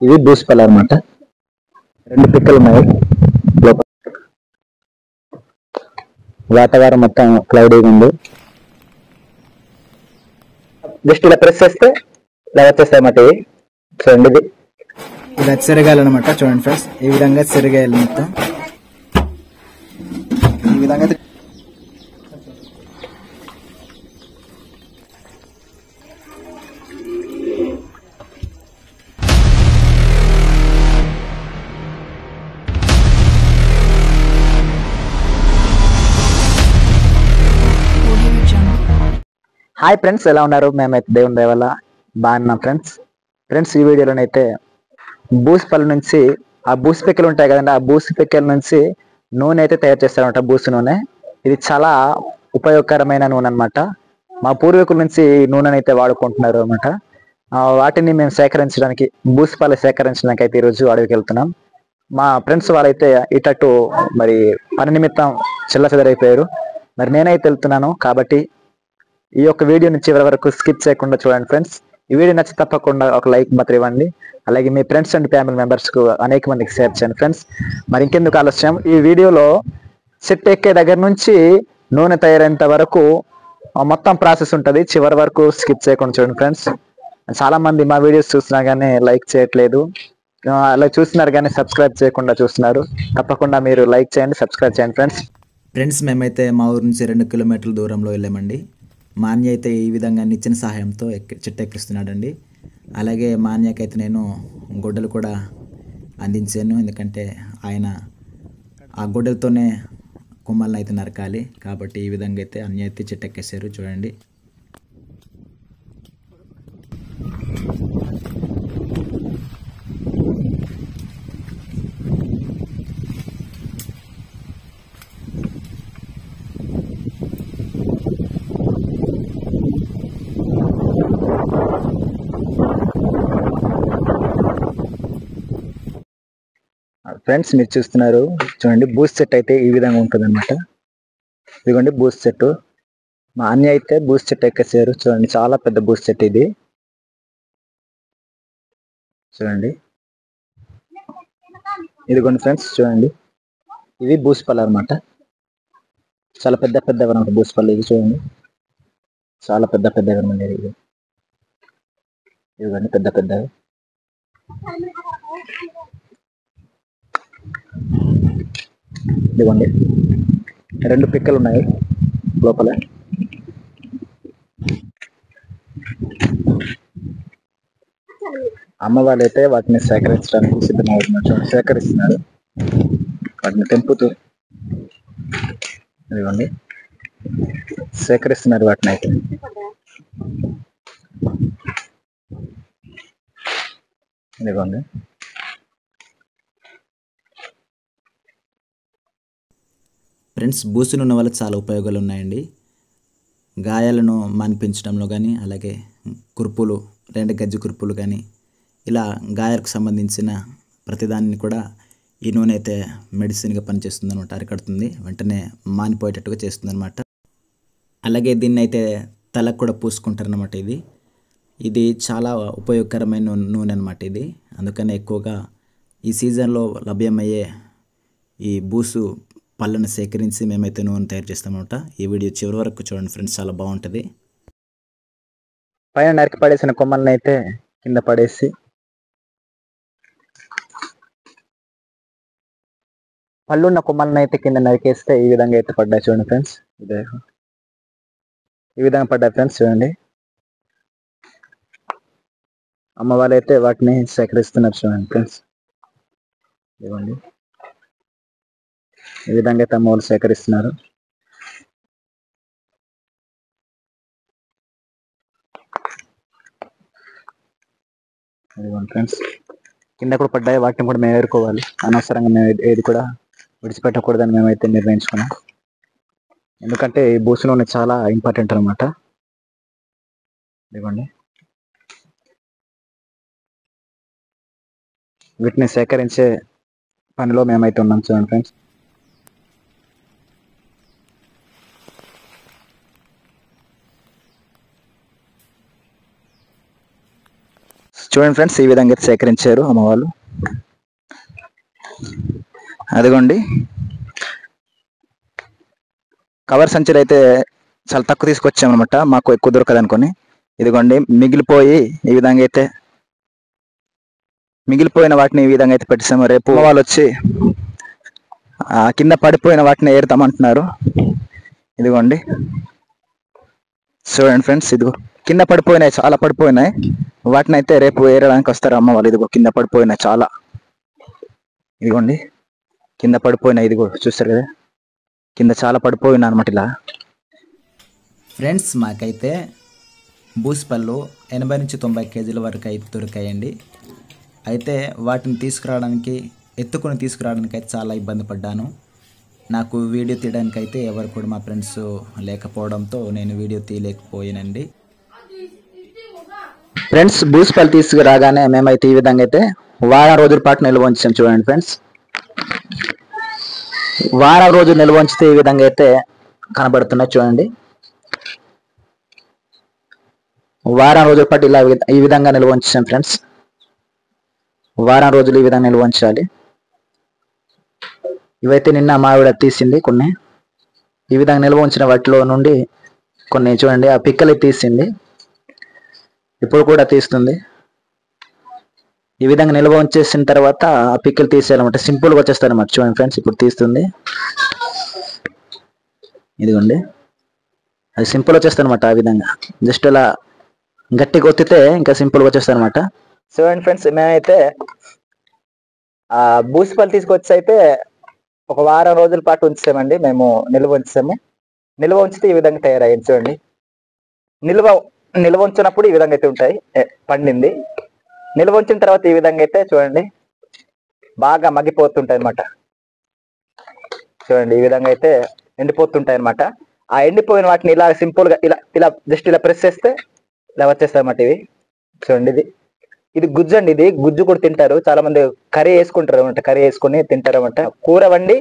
ఇది బూసిపల్లి అనమాట. 2 పిక్కలు ఉన్నాయి లోపల. వాతావరణం మొత్తం క్లౌడీగా ఉంది. జస్ట్ ఇలా ప్రెస్ చేస్తే ఇలా వచ్చేస్తాయి అన్నమాట. ఇవి చూడండి, ఇది ఇలా చెరగాయలు అనమాట. చూడండి ఫ్రెండ్స్, ఈ విధంగా చెరగాయలు మొత్తం ఈ విధంగా. హాయ్ ఫ్రెండ్స్, ఎలా ఉన్నారు? మేమైతే దేవుని దయ వల్ల బాగున్నాం ఫ్రెండ్స్ ఈ వీడియోలోనైతే బూసిపల్లి నుంచి ఆ బూసి పెక్కలు ఉంటాయి కదండి, ఆ బూసి పెక్కల నుంచి నూనె అయితే తయారు చేస్తారనమాట. బూసి నూనె ఇది చాలా ఉపయోగకరమైన నూనె అనమాట. మా పూర్వీకుల నుంచి ఈ నూనెని అయితే వాడుకుంటున్నారు అనమాట. వాటిని మేము సేకరించడానికి, బూసిపల్లి సేకరించడానికి అయితే ఈరోజు అడవికి వెళ్తున్నాం. మా ఫ్రెండ్స్ వాళ్ళైతే ఇటట్టు మరి పని నిమిత్తం చిల్లచెదరైపోయారు. మరి నేనైతే వెళ్తున్నాను కాబట్టి ఈ యొక్క వీడియోని చివరి వరకు స్కిప్ చేయకుండా చూడండి ఫ్రెండ్స్. ఈ వీడియో నచ్చి తప్పకుండా ఒక లైక్ మాత్రం ఇవ్వండి. అలాగే మీ ఫ్రెండ్స్ అండ్ ఫ్యామిలీ మెంబర్స్ కు అనేక మందికి షేర్ చేయండి ఫ్రెండ్స్. మరి ఇంకెందుకు ఆలస్యం, ఈ వీడియోలో చెట్టు ఎక్కే దగ్గర నుంచి నూనె తయారైనంత వరకు మొత్తం ప్రాసెస్ ఉంటుంది. చివరి వరకు స్కిప్ చేయకుండా చూడండి ఫ్రెండ్స్. చాలా మంది మా వీడియోస్ చూస్తున్నా కానీ లైక్ చేయట్లేదు, అలా చూస్తున్నారు కానీ సబ్స్క్రైబ్ చేయకుండా చూస్తున్నారు. తప్పకుండా మీరు లైక్ చేయండి, సబ్స్క్రైబ్ చేయండి ఫ్రెండ్స్ మేమైతే మా ఊరు నుంచి 2 కిలోమీటర్ల దూరంలో వెళ్ళామండి. మా అన్య అయితే ఈ విధంగా నిచ్చెన సహాయంతో చెట్టు ఎక్కిస్తున్నాడండి. అలాగే మా అన్యకైతే నేను గొడ్డలు కూడా అందించాను, ఎందుకంటే ఆయన ఆ గొడ్డలతోనే కొమ్మలను అయితే నరకాలి కాబట్టి ఈ విధంగా అయితే అన్య అయితే చెట్టు ఎక్కేసారు. చూడండి, ఫ్రెండ్స్. మీరు చూస్తున్నారు చూడండి, బూస్ చెట్టు అయితే ఈ విధంగా ఉంటుంది అనమాట. ఇదిగోండి బూస్ చెట్టు. మా అన్య అయితే బూస్ చెట్టు ఎక్కేసారు. చూడండి, చాలా పెద్ద బూస్ చెట్టు ఇది. చూడండి, ఇదిగోండి ఫ్రెండ్స్, చూడండి ఇది బూసిపల్లి అనమాట. చాలా పెద్ద పెద్దగా అనమాట బూసిపల్లి. ఇది చూడండి, చాలా పెద్ద పెద్దగా ఉండేది ఇది. ఇదిగోండి పెద్ద పెద్దగా. ఇదిగోండి 2 పిక్కలు ఉన్నాయి లోపల. అమ్మ వాళ్ళైతే వాటిని సేకరించడానికి సిద్ధమవుతున్నారు. సేకరిస్తున్నారు, వాటిని తెంపుతూ. ఇదిగోండి సేకరిస్తున్నారు వాటిని అయితే. ఇదిగోండి ఫ్రెండ్స్, బూసి నూనె వల్ల చాలా ఉపయోగాలు ఉన్నాయండి. గాయాలను మాన్పించడంలో కానీ, అలాగే కురుపులు, 2 గజ్జి కురుపులు కానీ, ఇలా గాయాలకు సంబంధించిన ప్రతిదాన్ని కూడా ఈ నూనె అయితే మెడిసిన్గా పనిచేస్తుంది అనమాట. అరికడుతుంది, వెంటనే మానిపోయేటట్టుగా చేస్తుంది అనమాట. అలాగే దీన్ని అయితే తలకు కూడా పూసుకుంటారనమాట. ఇది చాలా ఉపయోగకరమైన నూనె అనమాట ఇది. అందుకనే ఎక్కువగా ఈ సీజన్లో లభ్యమయ్యే ఈ బూసు పళ్ళను సేకరించి మేమైతే నూనె తయారు చేస్తామన్నమాట. ఈ వీడియో చివరి వరకు చూడండి ఫ్రెండ్స్, చాలా బాగుంటుంది. పైన నరికి పడేసిన కొమ్మల్ని అయితే కింద పడేసి, పళ్ళున్న కొమ్మల్ని అయితే కింద నరికేస్తే ఈ విధంగా అయితే పడ్డాయి. చూడండి ఫ్రెండ్స్, ఇదే ఈ విధంగా పడ్డాయి ఫ్రెండ్స్. చూడండి, అమ్మ వాళ్ళైతే వాటిని సేకరిస్తున్నారు. చూడండి ఫ్రెండ్స్, ఇవ్వండి ఈ విధంగా అయితే అమ్మ వాళ్ళు సేకరిస్తున్నారు. ఇదిగోండి ఫ్రెండ్స్, కింద కూడా పడ్డాయి. వాటిని కూడా మేము ఏరుకోవాలి. అనవసరంగా మేము ఏది కూడా విడిచిపెట్టకూడదని మేమైతే నిర్ణయించుకున్నాం. ఎందుకంటే ఈ బూసు నూనె చాలా ఇంపార్టెంట్ అనమాట. ఇదిగోండి, వీటిని సేకరించే పనిలో మేమైతే ఉన్నాం. చూడండి ఫ్రెండ్స్, చూడండి ఫ్రెండ్స్, ఈ విధంగా అయితే సేకరించారు అమ్మ వాళ్ళు. అదిగోండి, కవర్ సంచులు అయితే చాలా తక్కువ తీసుకొచ్చామన్నమాట, మాకు ఎక్కువ దొరకదు అనుకొని. ఇదిగోండి, ఈ విధంగా అయితే మిగిలిపోయిన వాటిని ఈ విధంగా అయితే పెట్టేసాము. రేపు వాళ్ళు వచ్చి కింద పడిపోయిన వాటిని ఏరుతామంటున్నారు. ఇదిగోండి చూడండి ఫ్రెండ్స్, ఇదిగో కింద పడిపోయినాయి, చాలా పడిపోయినాయి. వాటిని అయితే రేపు ఏరడానికి వస్తారు అమ్మ వాళ్ళు. ఇదిగో కింద పడిపోయినాయి చాలా. ఇదిగోండి కింద పడిపోయినాయి, ఇదిగో చూస్తారు కదా, కింద చాలా పడిపోయినా అనమాట ఇలా. ఫ్రెండ్స్, మాకైతే బూసిపళ్ళు 80 నుంచి 90 కేజీల వరకు అయితే దొరికాయండి. అయితే వాటిని ఎత్తుకొని తీసుకురావడానికి అయితే చాలా ఇబ్బంది పడ్డాను. నాకు వీడియో తీయడానికి అయితే ఎవరు కూడా మా ఫ్రెండ్స్ లేకపోవడంతో నేను వీడియో తీయలేకపోయానండి. ఫ్రెండ్స్, బూసిపళ్ళు తీసుకురాగానే మేమైతే ఈ విధంగా అయితే వారం రోజుల పాటు నిల్వ ఉంచాం. చూడండి ఫ్రెండ్స్, వారం రోజులు నిల్వ ఉంచితే ఈ విధంగా అయితే కనబడుతున్నాయి. చూడండి, వారం రోజుల పాటు ఇలా ఈ విధంగా నిల్వ ఉంచాం ఫ్రెండ్స్. వారం రోజులు ఈ విధంగా నిల్వ ఉంచాలి. ఇవైతే నిన్న మావిడ తీసింది కొన్ని. ఈ విధంగా నిల్వ ఉంచిన వాటిలో నుండి కొన్ని చూడండి, ఆ పిక్కలు తీసింది, ఇప్పుడు కూడా తీస్తుంది. ఈ విధంగా నిల్వ ఉంచేసిన తర్వాత ఆ పిక్కలు తీసేయాలన్నమాట, సింపుల్గా వచ్చేస్తారు అన్నమాట. చూడండి ఫ్రెండ్స్, ఇప్పుడు తీస్తుంది. ఇదిగోండి, అది సింపుల్ వచ్చేస్తుంది అనమాట. ఆ విధంగా జస్ట్ అలా గట్టిగా ఒత్తితే ఇంకా సింపుల్గా వచ్చేస్తుంది అనమాట. చూడండి ఫ్రెండ్స్, మేమైతే బూసిపళ్ళు తీసుకొచ్చి అయితే ఒక వారం రోజుల పాటు ఉంచామండి. మేము నిల్వ ఉంచాము. నిల్వ ఉంచితే ఈ విధంగా తయారయ్యింది. చూడండి, నిల్వ ఉంచినప్పుడు ఈ విధంగా అయితే ఉంటాయి, పండింది. నిల్వ ఉంచిన తర్వాత ఈ విధంగా అయితే చూడండి బాగా మగ్గిపోతుంటాయి అనమాట. చూడండి, ఈ విధంగా అయితే ఎండిపోతుంటాయి అనమాట. ఆ ఎండిపోయిన వాటిని ఇలా సింపుల్ గా ఇలా జస్ట్ ఇలా ప్రెస్ చేస్తే ఇలా వచ్చేస్తాయి అన్నమాట. ఇవి చూడండి, ఇది గుజ్జు అండి. ఇది గుజ్జు కూడా తింటారు చాలా మంది, కర్రీ వేసుకుంటారు అనమాట. కర్రీ వేసుకుని తింటారు అనమాట. కూర వండి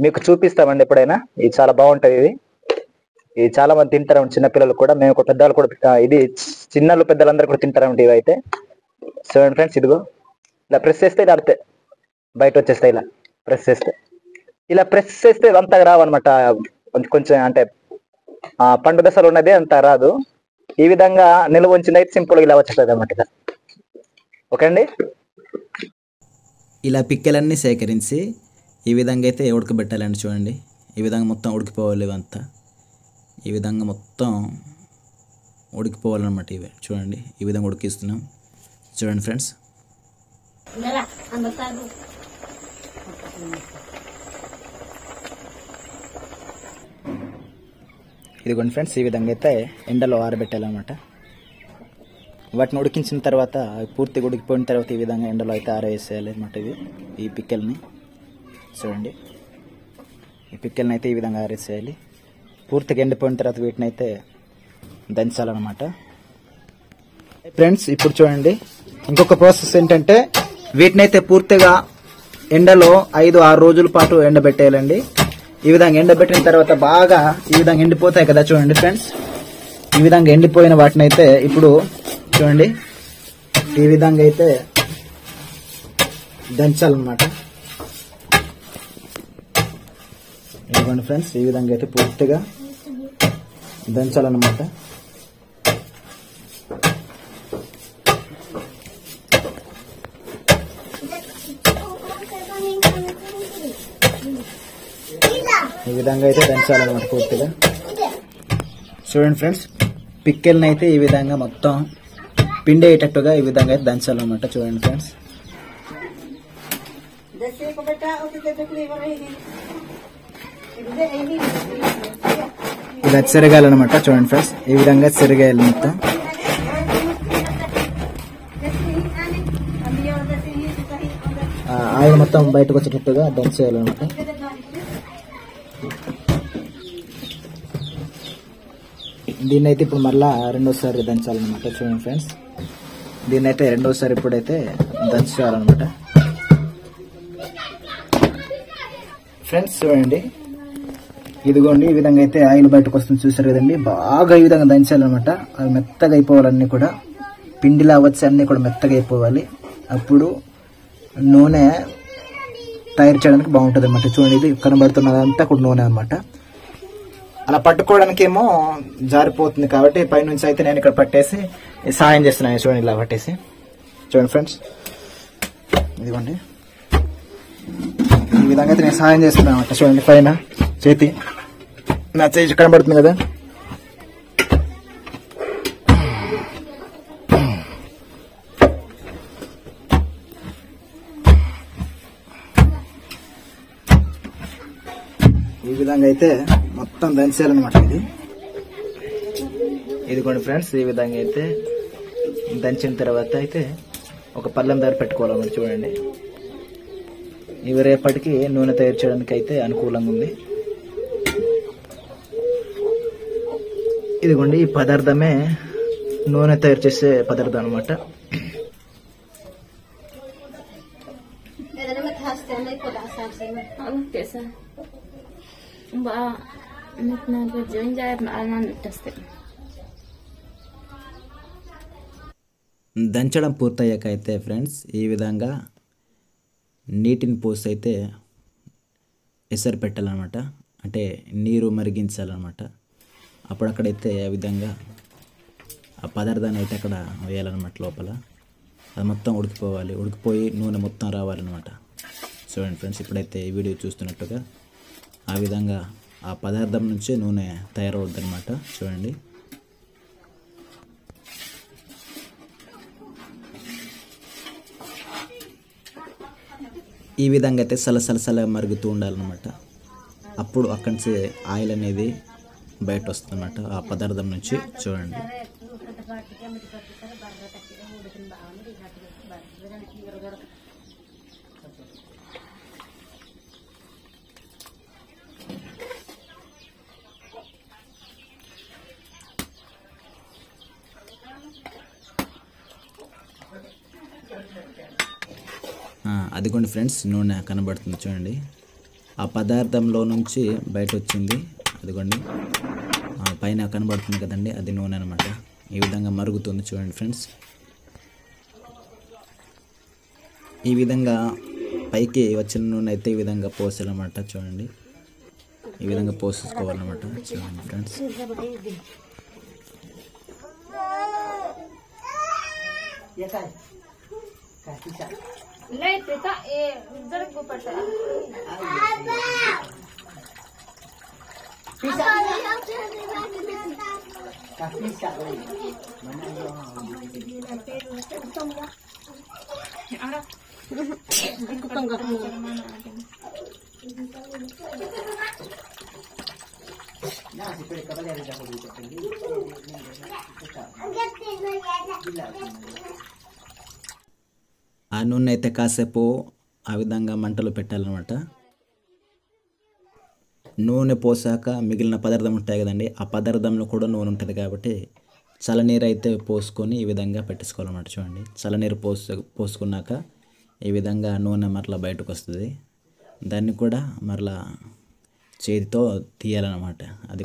మీకు చూపిస్తామండి ఎప్పుడైనా. ఇది చాలా బాగుంటది. ఇది చాలా మంది తింటారు, చిన్నపిల్లలు కూడా, మేము పెద్దవాళ్ళు కూడా. ఇది చిన్నలు పెద్దలందరూ కూడా తింటారన్నమాట ఇవి అయితే. చూడండి ఫ్రెండ్స్, ఇదిగో ఇలా ప్రెస్ చేస్తే ఇలా ఆడితే బయట వచ్చేస్తాయి. ఇలా ప్రెస్ చేస్తే అంతగా రావు అనమాట. కొంచెం అంటే పండు దశలు ఉన్నది అంత రాదు. ఈ విధంగా నిల్వ ఉంచింది అయితే సింపుల్గా ఇలా వచ్చేస్తుంది అనమాట. ఇలా ఓకే అండి. ఇలా పిక్కలన్నీ సేకరించి ఈ విధంగా అయితే ఉడకబెట్టాలండి. చూడండి, ఈ విధంగా మొత్తం ఉడికిపోవాలి. ఇవంతా ఈ విధంగా మొత్తం ఉడికిపోవాలన్నమాట. ఇవి చూడండి, ఈ విధంగా ఉడికిస్తున్నాం. చూడండి ఫ్రెండ్స్, ఇదిగోండి ఫ్రెండ్స్, ఈ విధంగా అయితే ఎండలో ఆరబెట్టాలన్నమాట. వాటిని ఉడికించిన తర్వాత పూర్తిగా ఉడికిపోయిన తర్వాత ఈ విధంగా ఎండలో అయితే ఆరవేసేయాలి అన్నమాట. ఈ పిక్కల్ని చూడండి, ఈ పిక్కల్ని అయితే ఈ విధంగా ఆరేసేయాలి. పూర్తిగా ఎండిపోయిన తర్వాత వీటిని అయితే దంచాలన్నమాట. ఫ్రెండ్స్, ఇప్పుడు చూడండి, ఇంకొక ప్రాసెస్ ఏంటంటే వీటిని అయితే పూర్తిగా ఎండలో 5-6 రోజుల పాటు ఎండబెట్టేయాలండి. ఈ విధంగా ఎండబెట్టిన తర్వాత బాగా ఈ విధంగా ఎండిపోతాయి కదా. చూడండి ఫ్రెండ్స్, ఈ విధంగా ఎండిపోయిన వాటిని అయితే ఇప్పుడు చూడండి ఈ విధంగా అయితే దంచాలన్నమాట. ఇదిగోండి ఫ్రెండ్స్, ఈ విధంగా అయితే పూర్తిగా దంచాలన్నమాట. ఈ విధంగా అయితే దంచాలన్నమాట పూర్తిగా. చూడండి ఫ్రెండ్స్, పిక్కల్ని అయితే ఈ విధంగా మొత్తం పిండేటట్టుగా ఈ విధంగా అయితే దంచాలన్నమాట. చూడండి ఫ్రెండ్స్, ఇలా చెరగాలన్నమాట. చూడండి ఫ్రెండ్స్, ఈ విధంగా చెరగాయాలి మొత్తం. ఆయిల్ మొత్తం బయటకు వచ్చేటట్టుగా దంచేయాలన్నమాట. దీన్ని అయితే ఇప్పుడు మళ్ళా రెండోసారి దంచాలన్నమాట. చూడండి ఫ్రెండ్స్, దీన్ని అయితే రెండోసారి ఇప్పుడైతే దంచాలన్నమాట. ఫ్రెండ్స్ చూడండి, ఇదిగోండి ఈ విధంగా అయితే ఆయిల్ బయటకు వస్తుంది. చూసారు కదండి, బాగా ఈ విధంగా దంచాలన్నమాట. అవి మెత్తగా అయిపోవాలన్నీ కూడా. పిండిలా వచ్చి అన్నీ కూడా మెత్తగా అయిపోవాలి. అప్పుడు నూనె తయారు చేయడానికి బాగుంటుంది అన్నమాట. చూడండి, ఇది కనబడుతున్నదంతా కూడా నూనె అనమాట. అలా పట్టుకోవడానికి ఏమో జారిపోతుంది కాబట్టి పైనుంచి అయితే నేను ఇక్కడ పట్టేసి సాయం చేస్తున్నాను. చూడండి, ఇలా పట్టేసి చూడండి ఫ్రెండ్స్, ఇదిగోండి ఈ విధంగా అయితే నేను సాయం చేస్తున్నాను అనమాట. చూడండి, పైన చేతి నా చేతి కనబడుతుంది కదా. ఈ విధంగా అయితే మొత్తం దంచేయాలన్నమాట. ఇదిగోండి ఫ్రెండ్స్, ఈ విధంగా అయితే దంచిన తర్వాత అయితే ఒక పళ్ళెం దగ్గర పెట్టుకోవాలన్నమాట. చూడండి, ఇవి రేపటికి నూనె తయారు చేయడానికి అయితే అనుకూలంగా ఉంది. ఇదిగోండి, ఈ పదార్థమే నూనె తయారు చేసే పదార్థం అనమాట. దంచడం పూర్తయ్యాక అయితే ఫ్రెండ్స్ ఈ విధంగా నీటిని పోసి అయితే ఎసరు పెట్టాలన్నమాట. అంటే నీరు మరిగించాలన్నమాట. అప్పుడక్కడైతే ఆ విధంగా ఆ పదార్థాన్ని అయితే అక్కడ వేయాలన్నమాట. లోపల అది మొత్తం ఉడికిపోవాలి. ఉడికిపోయి నూనె మొత్తం రావాలన్నమాట. చూడండి ఫ్రెండ్స్, ఇప్పుడైతే ఈ వీడియో చూస్తున్నట్టుగా ఆ విధంగా ఆ పదార్థం నుంచే నూనె తయారవుద్ది అనమాట. చూడండి, ఈ విధంగా అయితే సలసలసల మరుగుతూ ఉండాలన్నమాట. అప్పుడు అక్కడి నుంచి ఆయిల్ అనేది బయట వస్తుంది అన్నమాట ఆ పదార్థం నుంచి. చూడండి, అదిగోండి ఫ్రెండ్స్, నూనె కనబడుతుంది. చూడండి, ఆ పదార్థంలో నుంచి బయట వచ్చింది. అదిగోండి పైన కనబడుతుంది కదండి, అది నూనె అనమాట. ఈ విధంగా మరుగుతుంది. చూడండి ఫ్రెండ్స్, ఈ విధంగా పైకి వచ్చిన నూనె అయితే ఈ విధంగా పోసాలన్నమాట. చూడండి, ఈ విధంగా పోసుకోవాలన్నమాట. చూడండి ఫ్రెండ్స్, ఆ నూనె అయితే కాసేపు ఆ విధంగా మంటలు పెట్టాలన్నమాట. నూనె పోసాక మిగిలిన పదార్థం ఉంటాయి కదండి, ఆ పదార్థంలో కూడా నూనె ఉంటుంది కాబట్టి చల్లనీరు అయితే పోసుకొని ఈ విధంగా పెట్టేసుకోవాలన్నమాట. చూడండి, చల్లనీరు పోసుకున్నాక ఈ విధంగా నూనె మరలా బయటకు వస్తుంది. దాన్ని కూడా మరలా చేతితో తీయాలన్నమాట. అది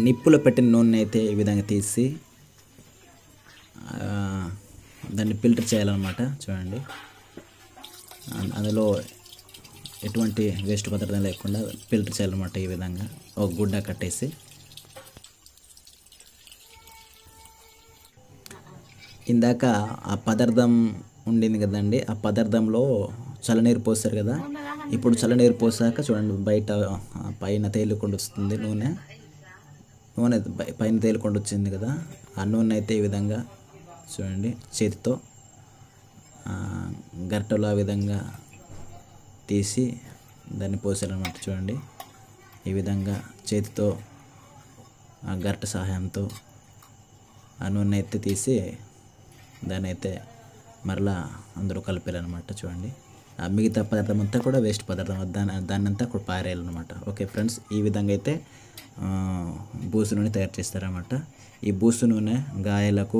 నిప్పులో పెట్టిన నూనె అయితే ఈ విధంగా తీసి దాన్ని ఫిల్టర్ చేయాలన్నమాట. చూడండి, అందులో ఎటువంటి వేస్ట్ పదార్థం లేకుండా ఫిల్టర్ చేయాలన్నమాట. ఈ విధంగా ఒక గుడ్డ కట్టేసి ఇందాక ఆ పదార్థం ఉండింది కదండి, ఆ పదార్థంలో చల్లనీరు పోస్తారు కదా. ఇప్పుడు చల్లనీరు పోసాక చూడండి, బయట పైన తేలుకుండా వస్తుంది నూనె పైన తేలుకుండా వచ్చింది కదా. ఆ నూనె అయితే ఈ విధంగా చూడండి చేతితో గరిటెలో ఆ విధంగా తీసి దాన్ని పోసారనమాట. చూడండి, ఈ విధంగా చేతితో ఆ గరిటె సహాయంతో ఆ నూనె అయితే తీసి దాన్ని అయితే మరలా అందరూ కలిపారనమాట. చూడండి, ఆ మిగతా పదార్థం అంతా కూడా వేస్ట్ పదార్థం, దాన్ని అంతా కూడా పారేయాలన్నమాట. ఓకే ఫ్రెండ్స్, ఈ విధంగా అయితే బూసు నూనె తయారు చేస్తారన్నమాట. ఈ బూసు నూనె గాయాలకు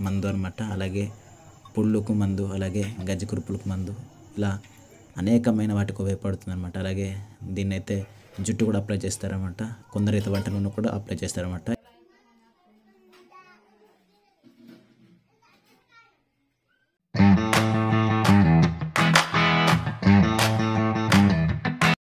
మందు అనమాట, అలాగే పుళ్ళుకు మందు, అలాగే గజ్జి కురుపులకు మందు, ఇలా అనేకమైన వాటికి ఉపయోగపడుతుంది అనమాట. అలాగే దీన్ని అయితే జుట్టు కూడా అప్లై చేస్తారన్నమాట. కొందరైతే వంట నూనె కూడా అప్లై చేస్తారన్నమాట.